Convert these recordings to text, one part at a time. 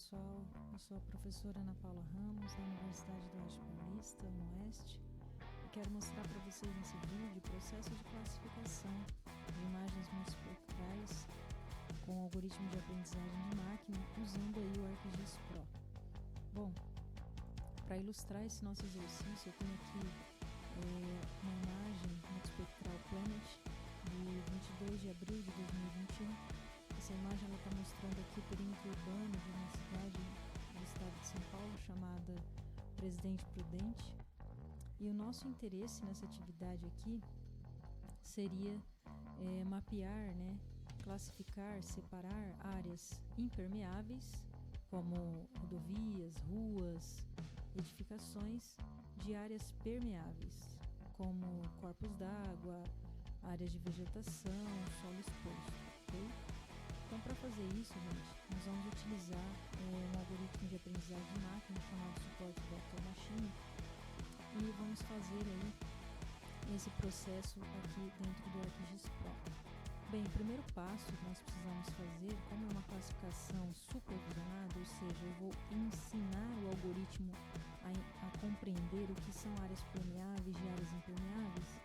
pessoal, eu sou a professora Ana Paula Ramos, da Universidade do Oeste Paulista, no Oeste, e quero mostrar para vocês nesse vídeo o processo de classificação de imagens multiespectrais com algoritmo de aprendizagem de máquina usando aí o ArcGIS Pro. Bom, para ilustrar esse nosso exercício, eu tenho aqui uma imagem multiespectral Planet de 22 de abril de 2021. Essa imagem está mostrando aqui o perímetro urbano de uma cidade do estado de São Paulo chamada Presidente Prudente. E o nosso interesse nessa atividade aqui seria mapear, classificar, separar áreas impermeáveis, como rodovias, ruas, edificações, de áreas permeáveis, como corpos d'água, áreas de vegetação, solo exposto, ok? Então, para fazer isso, gente, nós vamos utilizar um algoritmo de aprendizagem de máquina chamado suporte vector machine e vamos fazer aí esse processo aqui dentro do ArcGIS Pro. Bem, o primeiro passo que nós precisamos fazer, como é uma classificação supervisionada, ou seja, eu vou ensinar o algoritmo a compreender o que são áreas permeáveis e áreas impermeáveis,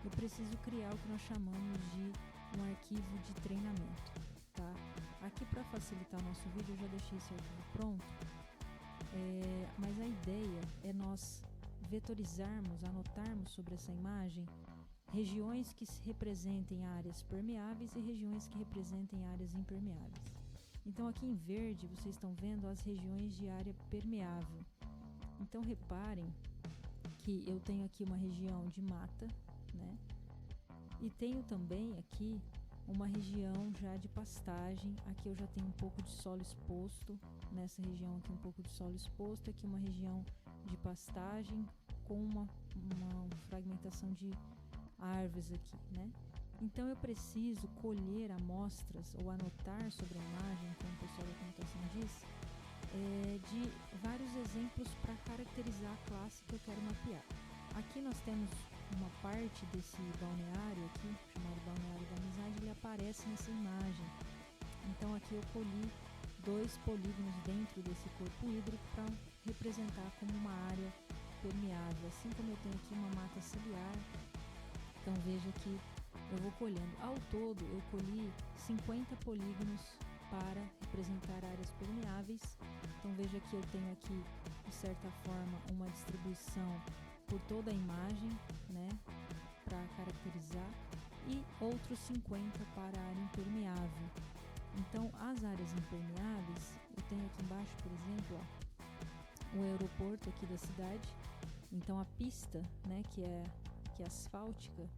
eu preciso criar o que nós chamamos de um arquivo de treinamento. Tá? Aqui, para facilitar o nosso vídeo, eu já deixei esse arquivo pronto, mas a ideia é nós vetorizarmos, anotarmos sobre essa imagem regiões que representem áreas permeáveis e regiões que representem áreas impermeáveis. Então, aqui em verde, vocês estão vendo as regiões de área permeável. Então, reparem que eu tenho aqui uma região de mata, e tenho também aqui uma região já de pastagem. Aqui eu já tenho um pouco de solo exposto, nessa região aqui um pouco de solo exposto, aqui uma região de pastagem com uma fragmentação de árvores aqui, Então eu preciso colher amostras ou anotar sobre a imagem, como o pessoal da computação diz, de vários exemplos para caracterizar a classe que eu quero mapear. Aqui nós temos uma parte desse balneário aqui, chamado Balneário da Amizade, ele aparece nessa imagem. Então aqui eu colhi 2 polígonos dentro desse corpo hídrico para representar como uma área permeável, assim como eu tenho aqui uma mata ciliar. Então veja que eu vou colhendo. Ao todo eu colhi 50 polígonos para representar áreas permeáveis. Então veja que eu tenho aqui, de certa forma, uma distribuição por toda a imagem, para caracterizar, e outros 50 para a área impermeável. Então, as áreas impermeáveis, eu tenho aqui embaixo, por exemplo, o aeroporto aqui da cidade. Então, a pista, que é asfáltica,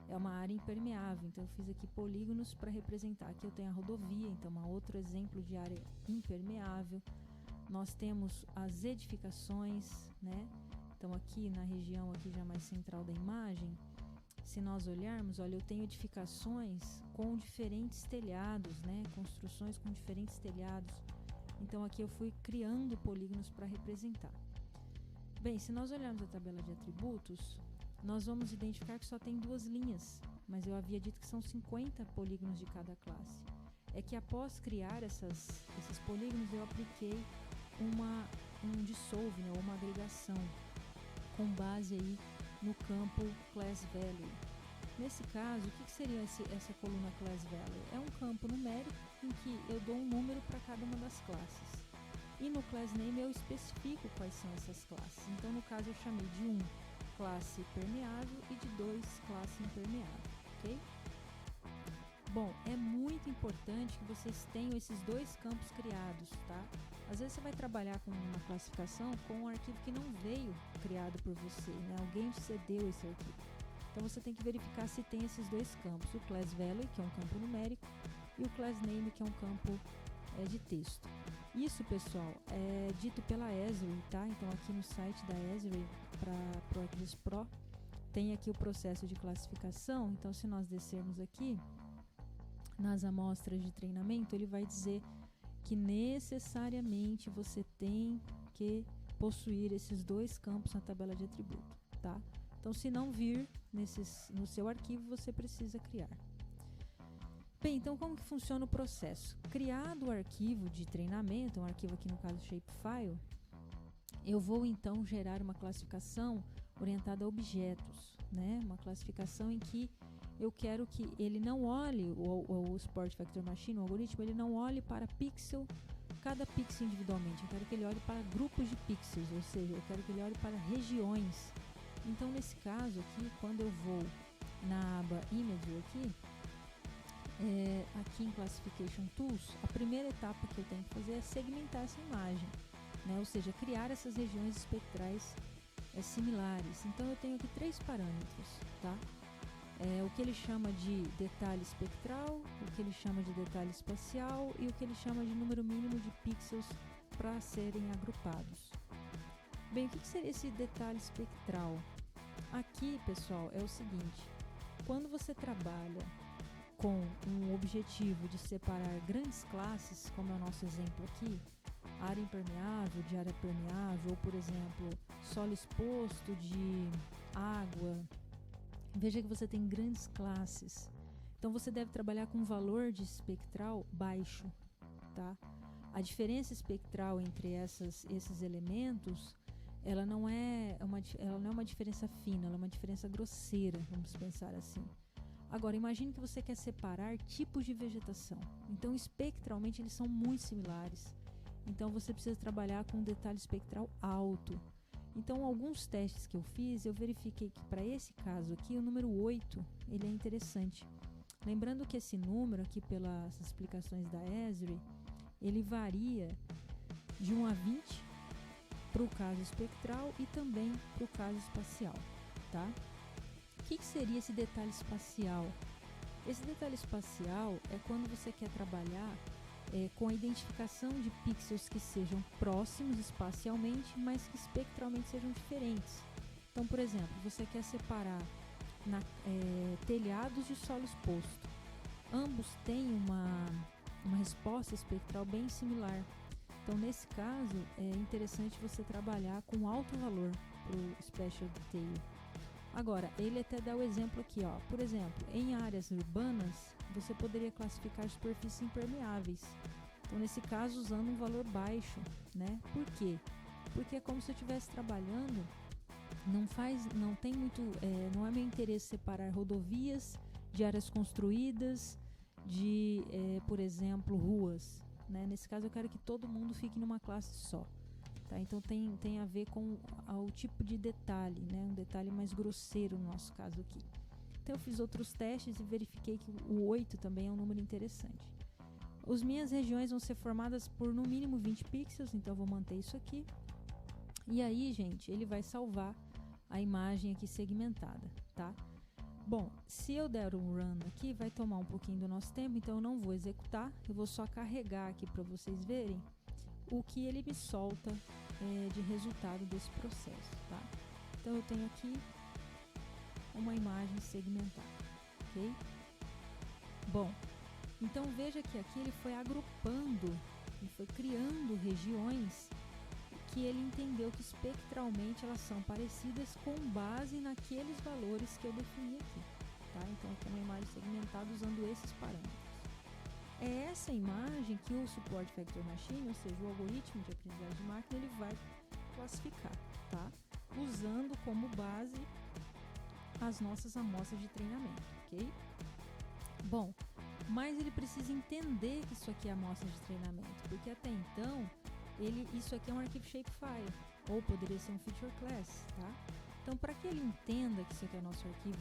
é uma área impermeável. Então, eu fiz aqui polígonos para representar. Aqui eu tenho a rodovia, então, um outro exemplo de área impermeável. Nós temos as edificações, Então aqui na região aqui já mais central da imagem, se nós olharmos, olha, eu tenho edificações com diferentes telhados, construções com diferentes telhados. Então aqui eu fui criando polígonos para representar. Bem, se nós olharmos a tabela de atributos, nós vamos identificar que só tem 2 linhas, mas eu havia dito que são 50 polígonos de cada classe. É que após criar esses polígonos, eu apliquei um dissolve, ou uma agregação, com base aí no campo Class Value. Nesse caso, o que seria essa coluna Class Value? É um campo numérico em que eu dou um número para cada uma das classes. E no Class Name eu especifico quais são essas classes. Então, no caso, eu chamei de 1 classe permeável e de 2 classe impermeável, ok? Bom, é muito importante que vocês tenham esses 2 campos criados, tá? Às vezes você vai trabalhar com uma classificação com um arquivo que não veio criado por você, Alguém te cedeu esse arquivo. Então você tem que verificar se tem esses 2 campos, o Class Value, que é um campo numérico, e o Class Name, que é um campo de texto. Isso, pessoal, é dito pela Esri, tá? Então aqui no site da Esri, para o ArcGIS Pro, tem aqui o processo de classificação. Então se nós descermos aqui nas amostras de treinamento, ele vai dizer que necessariamente você tem que possuir esses 2 campos na tabela de atributo, tá? Então, se não vir no seu arquivo, você precisa criar. Bem, então como que funciona o processo? Criado o arquivo de treinamento, um arquivo aqui no caso Shapefile, eu vou então gerar uma classificação orientada a objetos, né? Uma classificação em que eu quero que ele não olhe, o Support Vector Machine, o algoritmo, ele não olhe para cada pixel individualmente. Eu quero que ele olhe para grupos de pixels, ou seja, eu quero que ele olhe para regiões. Então, nesse caso aqui, quando eu vou na aba Imager aqui em Classification Tools, a primeira etapa que eu tenho que fazer é segmentar essa imagem, né? Ou seja, criar essas regiões espectrais similares. Então, eu tenho aqui 3 parâmetros, tá? O que ele chama de detalhe espectral, o que ele chama de detalhe espacial e o que ele chama de número mínimo de pixels para serem agrupados. Bem, o que seria esse detalhe espectral? Aqui, pessoal, é o seguinte: quando você trabalha com um objetivo de separar grandes classes, como é o nosso exemplo aqui, área impermeável de área permeável, ou, por exemplo, solo exposto de água, veja que você tem grandes classes. Então você deve trabalhar com um valor de espectral baixo, tá? A diferença espectral entre esses elementos, ela não é uma diferença fina, ela é uma diferença grosseira, vamos pensar assim. Agora, imagine que você quer separar tipos de vegetação. Então, espectralmente, eles são muito similares. Então, você precisa trabalhar com um detalhe espectral alto. Então, alguns testes que eu fiz, eu verifiquei que para esse caso aqui, o número 8, ele é interessante. Lembrando que esse número aqui, pelas explicações da Esri, ele varia de 1 a 20 para o caso espectral e também para o caso espacial, tá? O que seria esse detalhe espacial? Esse detalhe espacial é quando você quer trabalhar com a identificação de pixels que sejam próximos espacialmente, mas que espectralmente sejam diferentes. Então, por exemplo, você quer separar telhados de solo exposto. Ambos têm uma resposta espectral bem similar. Então, nesse caso, é interessante você trabalhar com alto valor para o Spatial Detail. Agora, ele até dá o exemplo aqui, ó. Por exemplo, em áreas urbanas, você poderia classificar superfícies impermeáveis. Então, nesse caso, usando um valor baixo, né? Por quê? Porque é como se eu estivesse trabalhando, não é meu interesse separar rodovias de áreas construídas, de, por exemplo, ruas, né? Nesse caso, eu quero que todo mundo fique numa classe só. Tá? Então tem a ver com o tipo de detalhe, né? Um detalhe mais grosseiro no nosso caso aqui. Então eu fiz outros testes e verifiquei que o 8 também é um número interessante. As minhas regiões vão ser formadas por no mínimo 20 pixels, então eu vou manter isso aqui. E aí, gente, ele vai salvar a imagem aqui segmentada, tá? Bom, se eu der um run aqui, vai tomar um pouquinho do nosso tempo, então eu não vou executar, eu vou só carregar aqui para vocês verem o que ele me solta de resultado desse processo, tá? Então eu tenho aqui uma imagem segmentada, ok? Bom, então veja que aqui ele foi agrupando e foi criando regiões que ele entendeu que espectralmente elas são parecidas com base naqueles valores que eu defini aqui, tá? Então eu tenho uma imagem segmentada usando esses parâmetros. É essa imagem que o Support Vector Machine, ou seja, o algoritmo de aprendizagem de máquina, ele vai classificar, tá? Usando como base as nossas amostras de treinamento, ok? Bom, mas ele precisa entender que isso aqui é amostra de treinamento, porque até então, isso aqui é um arquivo shapefile, ou poderia ser um feature class, tá? Então, para que ele entenda que isso aqui é o nosso arquivo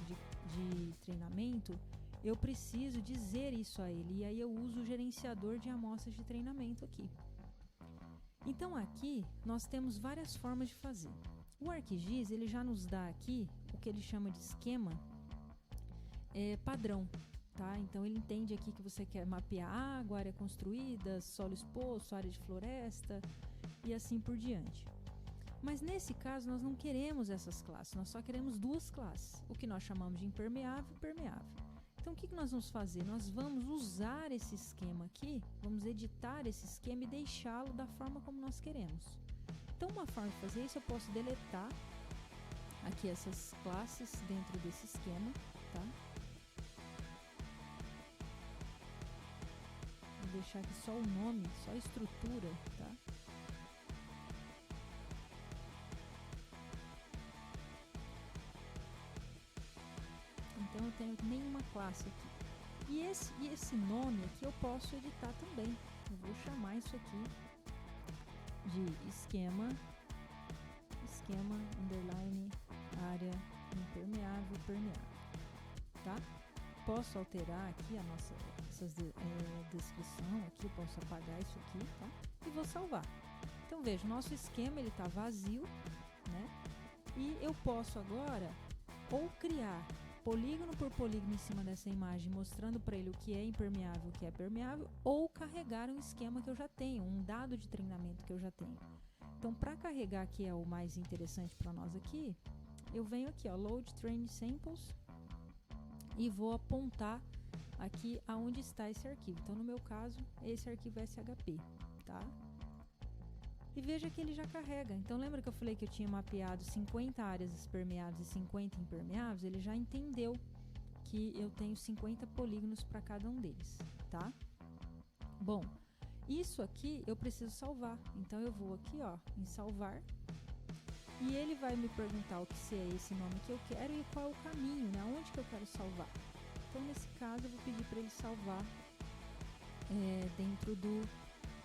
de treinamento, eu preciso dizer isso a ele, e aí eu uso o gerenciador de amostras de treinamento aqui. Então aqui nós temos várias formas de fazer. O ArcGIS, ele já nos dá aqui o que ele chama de esquema padrão, tá? Então ele entende aqui que você quer mapear água, área construída, solo exposto, área de floresta e assim por diante. Mas nesse caso nós não queremos essas classes, nós só queremos 2 classes, o que nós chamamos de impermeável e permeável. Então, o que nós vamos fazer? Nós vamos usar esse esquema aqui, vamos editar esse esquema e deixá-lo da forma como nós queremos. Então, uma forma de fazer isso, eu posso deletar aqui essas classes dentro desse esquema, tá? deixar aqui só o nome, só a estrutura, tá? Então eu tenho nenhuma classe aqui. E esse nome aqui eu posso editar também. Eu vou chamar isso aqui de esquema underline área impermeável permeável, tá? Posso alterar aqui essa descrição aqui, eu posso apagar isso aqui, tá? E vou salvar. Então veja, o nosso esquema ele está vazio, né? E eu posso agora ou criar polígono por polígono em cima dessa imagem, mostrando para ele o que é impermeável, o que é permeável, ou carregar um esquema que eu já tenho, um dado de treinamento que eu já tenho. Então, para carregar, que é o mais interessante para nós aqui, eu venho aqui, ó, Load Train Samples, e vou apontar aqui aonde está esse arquivo. Então, no meu caso, esse arquivo SHP, tá? E veja que ele já carrega. Então, lembra que eu falei que eu tinha mapeado 50 áreas permeáveis e 50 impermeáveis? Ele já entendeu que eu tenho 50 polígonos para cada um deles, tá? Bom, isso aqui eu preciso salvar. Então, eu vou aqui, ó, em salvar. E ele vai me perguntar se é esse nome que eu quero e qual é o caminho, né? Onde que eu quero salvar. Então, nesse caso, eu vou pedir para ele salvar dentro do...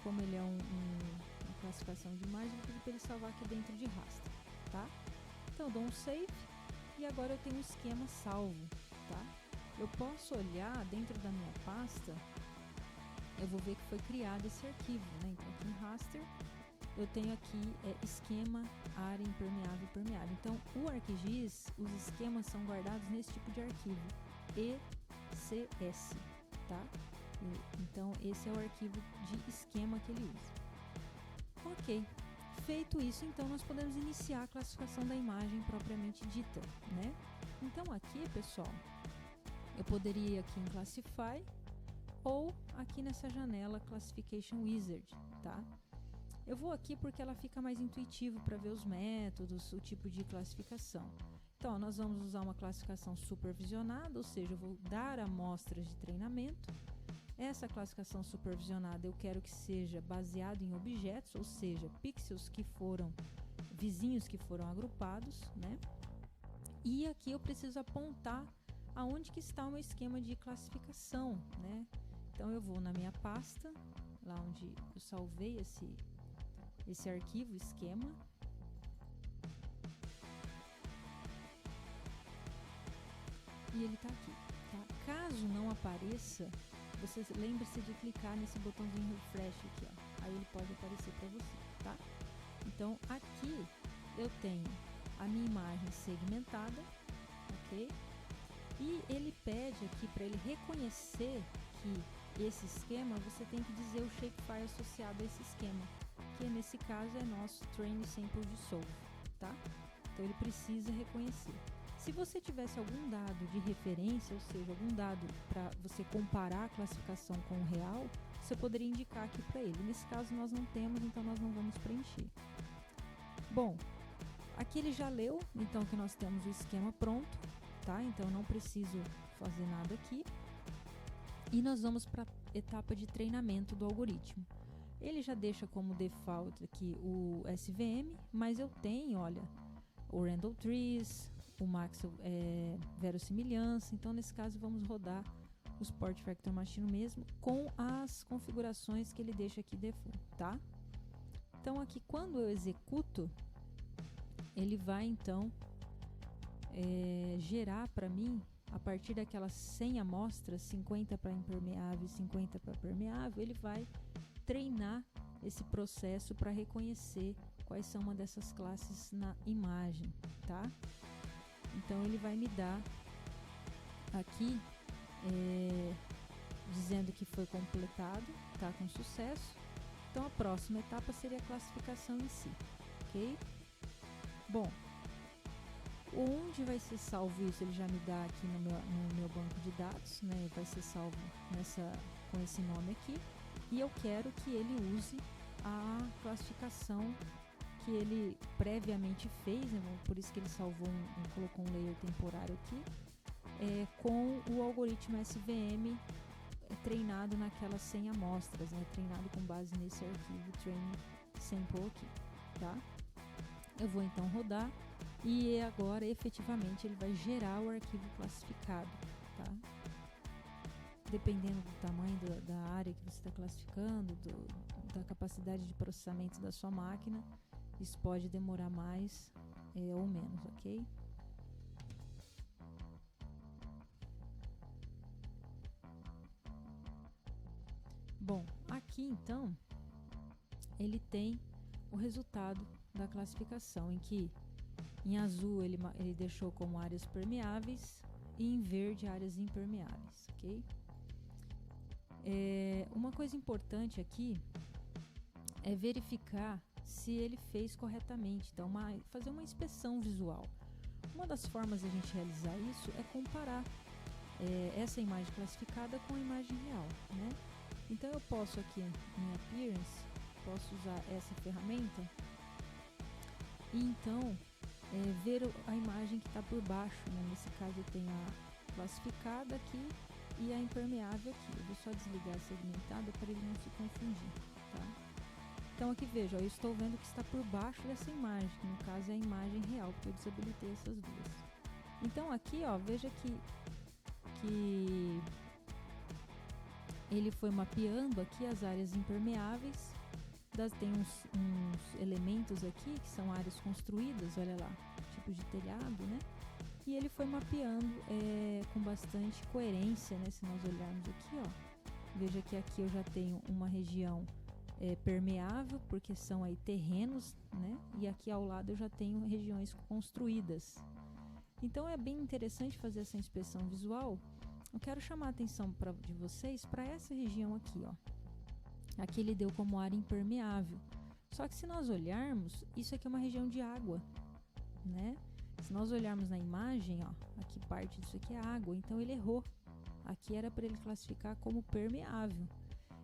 Como ele é uma classificação de imagem, eu vou pedir para ele salvar aqui dentro de raster, tá? Então, eu dou um save e agora eu tenho um esquema salvo, tá? Eu posso olhar dentro da minha pasta, eu vou ver que foi criado esse arquivo, né? Então, aqui em raster, eu tenho aqui esquema área impermeável permeável. Então, o ArcGIS, os esquemas são guardados nesse tipo de arquivo, ECS, tá? Então, esse é o arquivo de esquema que ele usa. Ok, feito isso, então nós podemos iniciar a classificação da imagem propriamente dita, né? Então, aqui, pessoal, eu poderia ir aqui em Classify ou aqui nessa janela Classification Wizard, tá? Eu vou aqui porque ela fica mais intuitivo para ver os métodos, o tipo de classificação. Então, ó, nós vamos usar uma classificação supervisionada, ou seja, eu vou dar amostras de treinamento. Essa classificação supervisionada eu quero que seja baseada em objetos, ou seja, pixels que foram, vizinhos que foram agrupados, né? E aqui eu preciso apontar aonde que está o meu esquema de classificação, né? Então eu vou na minha pasta, lá onde eu salvei esse arquivo, esquema. E ele está aqui, tá? Caso não apareça, você lembre-se de clicar nesse botãozinho refresh aqui, ó. Aí ele pode aparecer para você, tá? Então, aqui eu tenho a minha imagem segmentada, ok? E ele pede aqui para ele reconhecer que esse esquema, você tem que dizer o shapefile associado a esse esquema, que nesse caso é nosso Train Sample Dissolve, tá? Então, ele precisa reconhecer. Se você tivesse algum dado de referência, ou seja, algum dado para você comparar a classificação com o real, você poderia indicar aqui para ele. Nesse caso nós não temos, então nós não vamos preencher. Bom, aqui ele já leu, então que nós temos o esquema pronto, tá? Então não preciso fazer nada aqui. E nós vamos para a etapa de treinamento do algoritmo. Ele já deixa como default aqui o SVM, mas eu tenho, olha, o Randall Trees, o Max verossimilhança. Então nesse caso vamos rodar o Sport Vector Machine mesmo com as configurações que ele deixa aqui default, tá? Então aqui quando eu executo, ele vai então gerar para mim, a partir daquelas 100 amostras, 50 para impermeável e 50 para permeável, ele vai treinar esse processo para reconhecer quais são uma dessas classes na imagem, tá? Então ele vai me dar aqui dizendo que foi completado, tá com sucesso. Então a próxima etapa seria a classificação em si, ok? Bom, onde vai ser salvo isso? Ele já me dá aqui no meu banco de dados, né? Vai ser salvo com esse nome aqui. E eu quero que ele use a classificação que ele previamente fez, né? Por isso que ele salvou colocou um layer temporário aqui, com o algoritmo SVM é treinado naquelas 100 amostras, né? Treinado com base nesse arquivo training sample aqui, tá? Eu vou então rodar e agora efetivamente ele vai gerar o arquivo classificado, tá? Dependendo do tamanho da área que você está classificando, da capacidade de processamento da sua máquina, isso pode demorar mais ou menos, ok? Bom, aqui então ele tem o resultado da classificação, em que em azul ele deixou como áreas permeáveis e em verde áreas impermeáveis, ok? Uma coisa importante aqui é verificar se ele fez corretamente, então fazer uma inspeção visual. Uma das formas de a gente realizar isso é comparar essa imagem classificada com a imagem real, né? Então eu posso aqui em Appearance, posso usar essa ferramenta e então ver a imagem que está por baixo, né? Nesse caso eu tenho a classificada aqui e a impermeável aqui. Eu vou só desligar a segmentada para ele não se confundir, tá? Então aqui veja, eu estou vendo que está por baixo dessa imagem, que no caso é a imagem real, porque eu desabilitei essas duas. Então aqui, ó, veja que ele foi mapeando aqui as áreas impermeáveis. Tem uns elementos aqui que são áreas construídas, olha lá, tipo de telhado, né? E ele foi mapeando com bastante coerência, né? Se nós olharmos aqui, ó, veja que aqui eu já tenho uma região permeável, porque são aí terrenos, né? E aqui ao lado eu já tenho regiões construídas. Então é bem interessante fazer essa inspeção visual. Eu quero chamar a atenção de vocês para essa região aqui, ó. Aqui ele deu como área impermeável. Só que se nós olharmos, isso aqui é uma região de água, né? Se nós olharmos na imagem, ó, aqui parte disso aqui é água, então ele errou. Aqui era para ele classificar como permeável.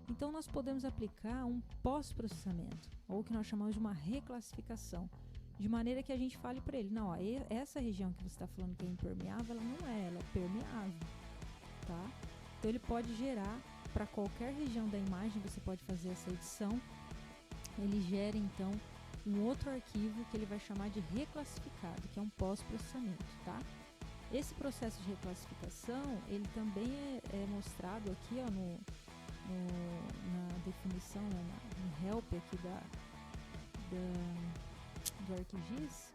Então nós podemos aplicar um pós-processamento, ou o que nós chamamos de uma reclassificação, de maneira que a gente fale para ele, não, ó, essa região que você está falando que é impermeável, ela não é, ela é permeável, tá? Então ele pode gerar para qualquer região da imagem, você pode fazer essa edição, ele gera então um outro arquivo que ele vai chamar de reclassificado, que é um pós-processamento, tá? Esse processo de reclassificação, ele também é mostrado aqui, ó, na definição, né, no help aqui do ArcGIS,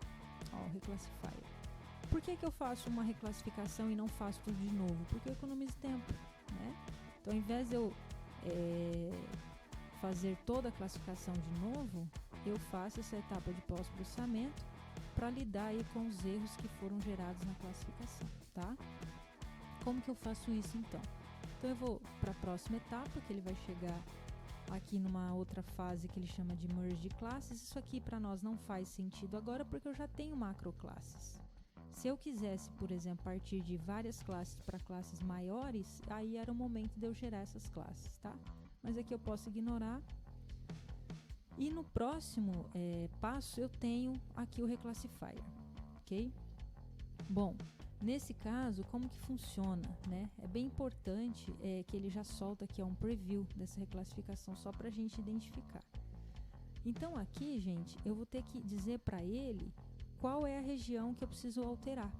ó, o reclassifier. Por que eu faço uma reclassificação e não faço tudo de novo? Porque eu economizo tempo, né? Então, ao invés de eu fazer toda a classificação de novo, eu faço essa etapa de pós-processamento para lidar aí com os erros que foram gerados na classificação, tá? Como que eu faço isso então? Então eu vou para a próxima etapa, que ele vai chegar aqui numa outra fase que ele chama de merge de classes. Isso aqui para nós não faz sentido agora porque eu já tenho macroclasses. Se eu quisesse, por exemplo, partir de várias classes para classes maiores, aí era o momento de eu gerar essas classes, tá? Mas aqui eu posso ignorar. E no próximo passo eu tenho aqui o reclassifier, ok? Bom, nesse caso, como que funciona, né? É bem importante que ele já solta aqui um preview dessa reclassificação só para a gente identificar. Então aqui, gente, eu vou ter que dizer para ele qual é a região que eu preciso alterar,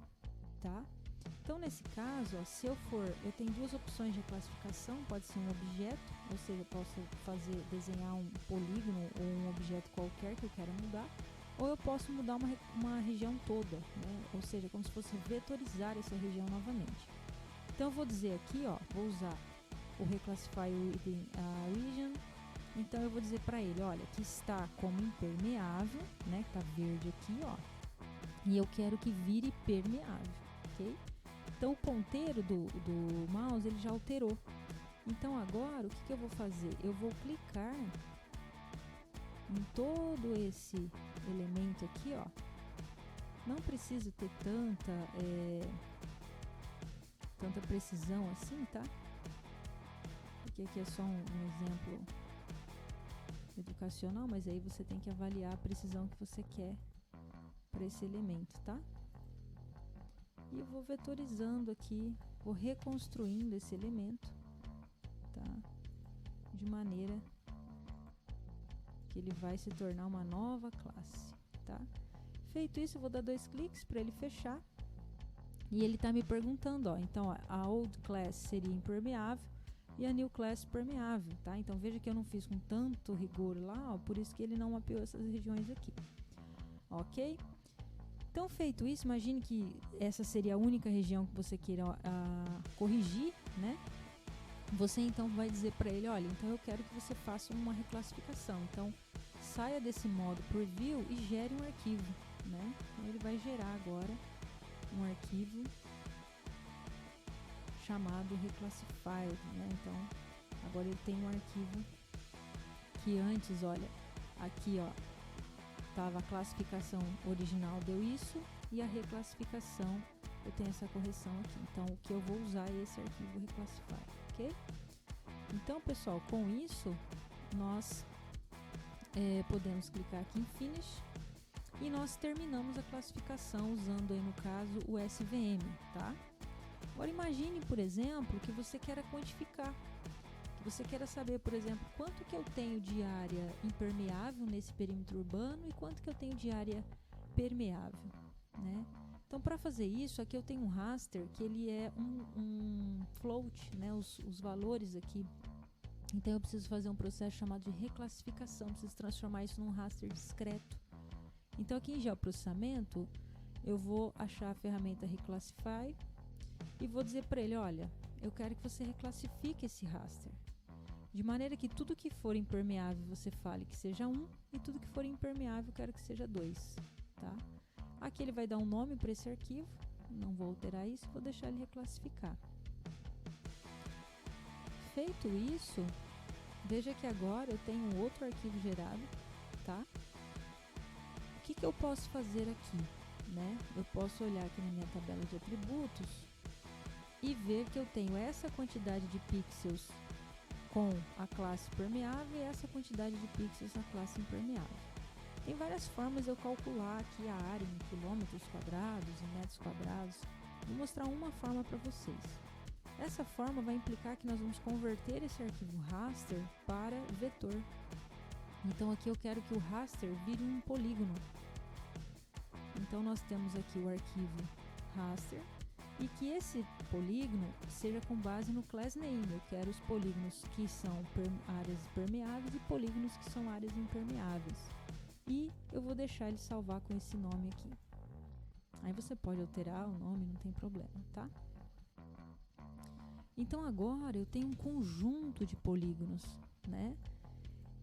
tá? Então nesse caso, ó, se eu tenho duas opções de reclassificação, pode ser um objeto, ou seja, eu posso desenhar um polígono ou um objeto qualquer que eu quero mudar, ou eu posso mudar uma região toda, né? Ou seja, como se fosse vetorizar essa região novamente. Então eu vou dizer aqui, ó, vou usar o reclassify within a region. Então eu vou dizer para ele, olha, que está como impermeável, né? Que tá verde aqui, ó. E eu quero que vire permeável, ok? Então o ponteiro do mouse ele já alterou. Então agora o que eu vou fazer? Eu vou clicar em todo esse elemento aqui, ó. Não preciso ter tanta precisão assim, tá? Porque aqui é só um exemplo educacional, mas aí você tem que avaliar a precisão que você quer para esse elemento, tá? E eu vou vetorizando aqui, vou reconstruindo esse elemento de maneira que ele vai se tornar uma nova classe, tá? Feito isso, eu vou dar 2 cliques para ele fechar. E ele está me perguntando, ó, então a old class seria impermeável e a new class permeável, tá? Então veja que eu não fiz com tanto rigor lá, ó, por isso que ele não mapeou essas regiões aqui, ok? Então feito isso, imagine que essa seria a única região que você queira corrigir, né? Você então vai dizer para ele, olha, então eu quero que você faça uma reclassificação, então saia desse modo preview e gere um arquivo, né? Então ele vai gerar agora um arquivo chamado reclassified, né? Então agora ele tem um arquivo que antes, olha, aqui ó, tava a classificação original deu isso e a reclassificação eu tenho essa correção aqui. Então o que eu vou usar é esse arquivo reclassified, ok? Então pessoal, com isso nós podemos clicar aqui em Finish e nós terminamos a classificação usando aí no caso o SVM, tá? Agora imagine, por exemplo, que você queira quantificar, que você queira saber, por exemplo, quanto que eu tenho de área impermeável nesse perímetro urbano e quanto que eu tenho de área permeável, né? Então para fazer isso, aqui eu tenho um raster que ele é um float, né? Os valores aqui. Então eu preciso fazer um processo chamado de reclassificação, preciso transformar isso num raster discreto. Então aqui em geoprocessamento, eu vou achar a ferramenta Reclassify e vou dizer para ele, olha, eu quero que você reclassifique esse raster, de maneira que tudo que for impermeável você fale que seja 1 e tudo que for impermeável eu quero que seja 2, tá? Aqui ele vai dar um nome para esse arquivo, não vou alterar isso, vou deixar ele reclassificar. Feito isso, veja que agora eu tenho um outro arquivo gerado, tá? O que eu posso fazer aqui, né? Eu posso olhar aqui na minha tabela de atributos e ver que eu tenho essa quantidade de pixels com a classe permeável e essa quantidade de pixels na classe impermeável. Tem várias formas de eu calcular aqui a área em quilômetros quadrados, em metros quadrados. Vou mostrar uma forma para vocês. Essa forma vai implicar que nós vamos converter esse arquivo raster para vetor. Então aqui eu quero que o raster vire um polígono. Então nós temos aqui o arquivo raster e que esse polígono seja com base no class name. Eu quero os polígonos que são áreas permeáveis e polígonos que são áreas impermeáveis. E eu vou deixar ele salvar com esse nome aqui. Aí você pode alterar o nome, não tem problema, tá? Então agora eu tenho um conjunto de polígonos, né?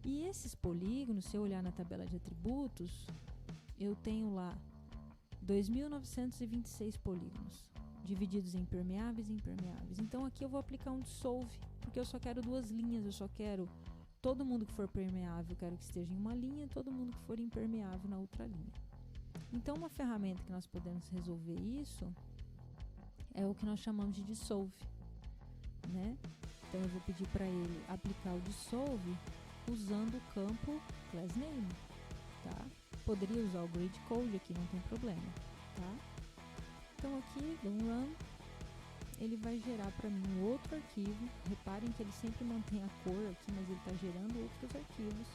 E esses polígonos, se eu olhar na tabela de atributos, eu tenho lá 2.926 polígonos, divididos em permeáveis e impermeáveis. Então aqui eu vou aplicar um dissolve, porque eu só quero 2 linhas, eu só quero todo mundo que for permeável, eu quero que esteja em uma linha, todo mundo que for impermeável na outra linha. Então uma ferramenta que nós podemos resolver isso é o que nós chamamos de dissolve, né? Então eu vou pedir para ele aplicar o dissolve usando o campo class name, tá? Poderia usar o grid code aqui, não tem problema, tá? Então aqui, do run, ele vai gerar para mim um outro arquivo. Reparem que ele sempre mantém a cor aqui, mas ele está gerando outros arquivos.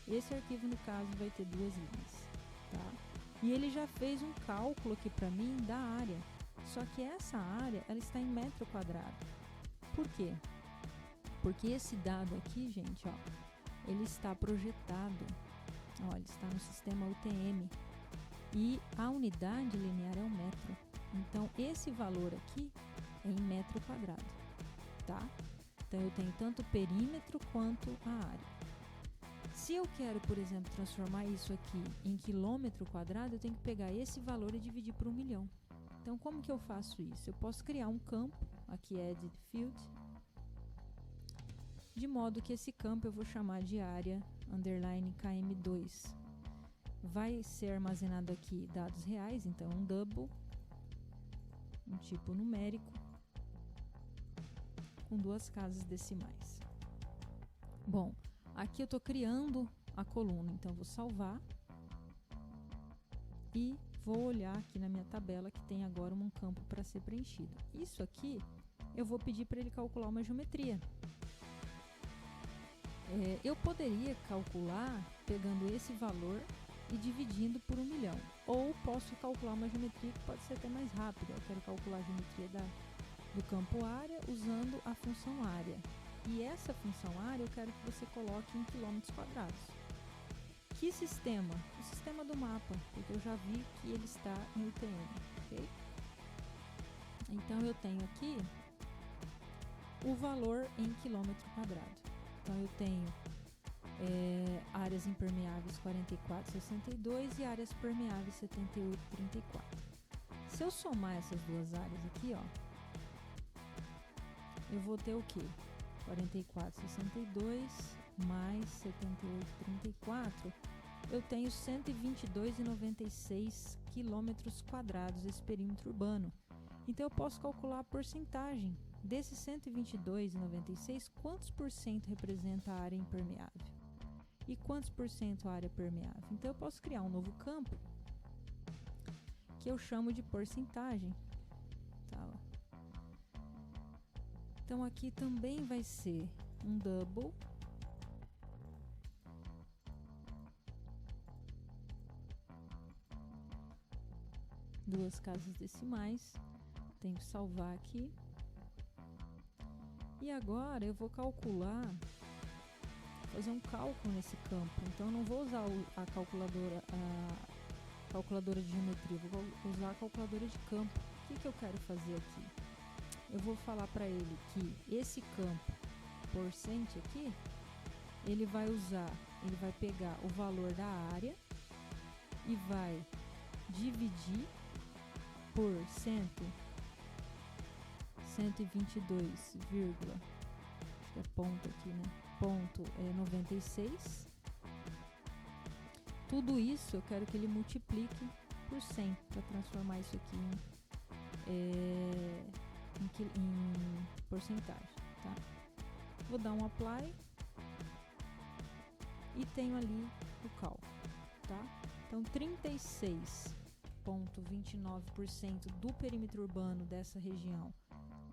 Esse arquivo, no caso, vai ter 2 linhas, tá? E ele já fez um cálculo aqui para mim da área. Só que essa área, ela está em metro quadrado. Por quê? Porque esse dado aqui, gente, ó, ele está projetado, ó, ele está no sistema UTM e a unidade linear é o metro. Então, esse valor aqui é em metro quadrado, tá? Então, eu tenho tanto o perímetro quanto a área. Se eu quero, por exemplo, transformar isso aqui em quilômetro quadrado, eu tenho que pegar esse valor e dividir por 1.000.000. Então, como que eu faço isso? Eu posso criar um campo, aqui é edit field, de modo que esse campo eu vou chamar de área underline km2. Vai ser armazenado aqui dados reais, então um double, um tipo numérico, com 2 casas decimais. Bom, aqui eu estou criando a coluna, então eu vou salvar e vou olhar aqui na minha tabela que tem agora um campo para ser preenchido. Isso aqui eu vou pedir para ele calcular uma geometria. Eu poderia calcular pegando esse valor e dividindo por 1 milhão. Ou posso calcular uma geometria que pode ser até mais rápida. Eu quero calcular a geometria do campo área usando a função área. E essa função área eu quero que você coloque em quilômetros quadrados. Que sistema? O sistema do mapa, porque eu já vi que ele está em UTM, ok? Então eu tenho aqui o valor em quilômetro quadrado. Então eu tenho áreas impermeáveis 44,62 e áreas permeáveis 78,34. Se eu somar essas duas áreas aqui, ó, eu vou ter o quê? 44,62 mais 78,34, eu tenho 122,96 quilômetros quadrados esse perímetro urbano. Então eu posso calcular a porcentagem desses 122,96, quantos por cento representa a área impermeável e quantos por cento a área permeável. Então eu posso criar um novo campo que eu chamo de porcentagem. Tá? Então aqui também vai ser um double duas casas decimais. Tenho que salvar aqui. E agora eu vou calcular, fazer um cálculo nesse campo. Então eu não vou usar a calculadora de geometria, vou usar a calculadora de campo. O que eu quero fazer aqui? Eu vou falar para ele que esse campo porcent aqui, ele vai pegar o valor da área e vai dividir por 122, acho que é ponto aqui, né? Ponto 96. Tudo isso eu quero que ele multiplique por 100 para transformar isso aqui em porcentagem, tá? Vou dar um apply e tenho ali o cálculo, tá? Então 36,29% do perímetro urbano dessa região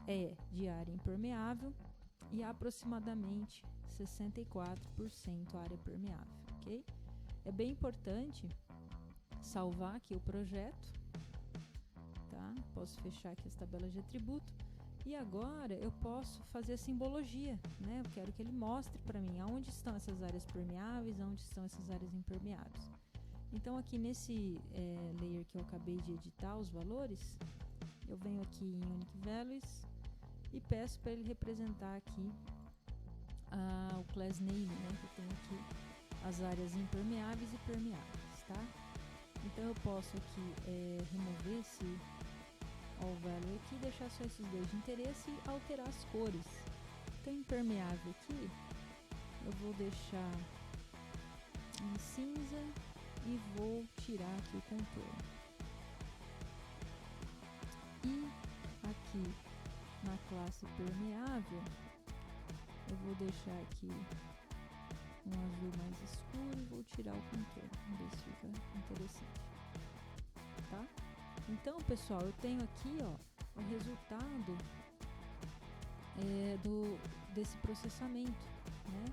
é de área impermeável e aproximadamente 64% área permeável, ok? É bem importante salvar aqui o projeto, tá? Posso fechar aqui as tabelas de atributo e agora eu posso fazer a simbologia, né? Eu quero que ele mostre para mim aonde estão essas áreas permeáveis, aonde estão essas áreas impermeáveis. Então aqui nesse layer que eu acabei de editar os valores, eu venho aqui em Unique Values e peço para ele representar aqui o class name, né? Que eu tenho aqui as áreas impermeáveis e permeáveis, tá? Então eu posso aqui remover esse all value aqui, deixar só esses dois de interesse e alterar as cores. Então impermeável aqui eu vou deixar em cinza e vou tirar aqui o contorno. E aqui na classe permeável eu vou deixar aqui um azul mais escuro e vou tirar o contorno. Vamos ver se fica interessante, tá? Então, pessoal, eu tenho aqui, ó, o resultado desse processamento, né?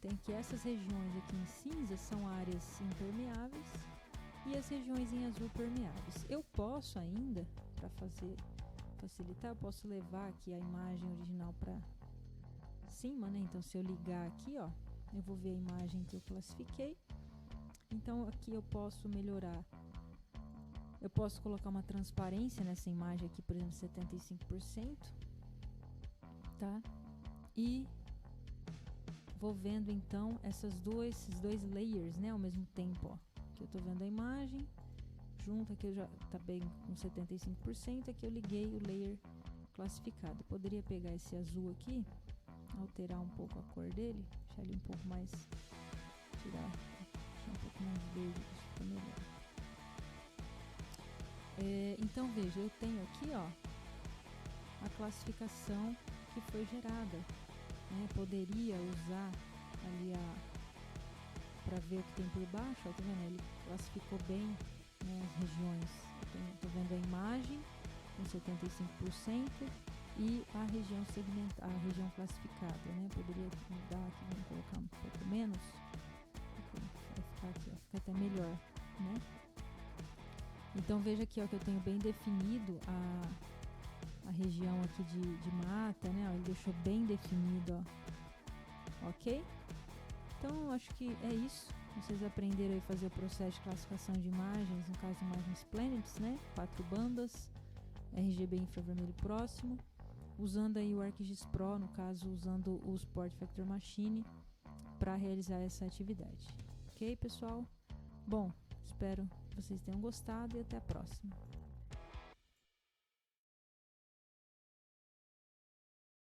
Tem que essas regiões aqui em cinza são áreas impermeáveis e as regiões em azul permeáveis. Eu posso ainda, para facilitar, eu posso levar aqui a imagem original para cima, né? Então, se eu ligar aqui, ó, eu vou ver a imagem que eu classifiquei. Então, aqui eu posso melhorar. Eu posso colocar uma transparência nessa imagem aqui, por exemplo, 75%, tá? E vou vendo então esses dois layers, né, ao mesmo tempo, ó. Aqui eu tô vendo a imagem, junto aqui eu já tá bem com 75%, aqui eu liguei o layer classificado. Eu poderia pegar esse azul aqui, alterar um pouco a cor dele, deixar ele um pouco mais, deixar um pouco mais verde, acho que fica melhor. Então veja, eu tenho aqui, ó, a classificação que foi gerada, né? Poderia usar ali para ver o que tem por baixo, ó, tá vendo? Ele classificou bem, né, as regiões. Eu tô vendo a imagem com 75%, e a região segmentada, a região classificada, né? Poderia mudar aqui, vamos colocar um pouco menos, vai ficar aqui, ó, fica até melhor, né? Então veja aqui, ó, que eu tenho bem definido a região aqui de mata, né? Ó, ele deixou bem definido, ó. Ok? Então acho que é isso. Vocês aprenderam a fazer o processo de classificação de imagens, no caso imagens Planets, né? 4 bandas, RGB infravermelho próximo, usando aí o ArcGIS Pro, no caso usando o Support Vector Machine para realizar essa atividade. Ok, pessoal? Bom, espero que vocês tenham gostado e até a próxima.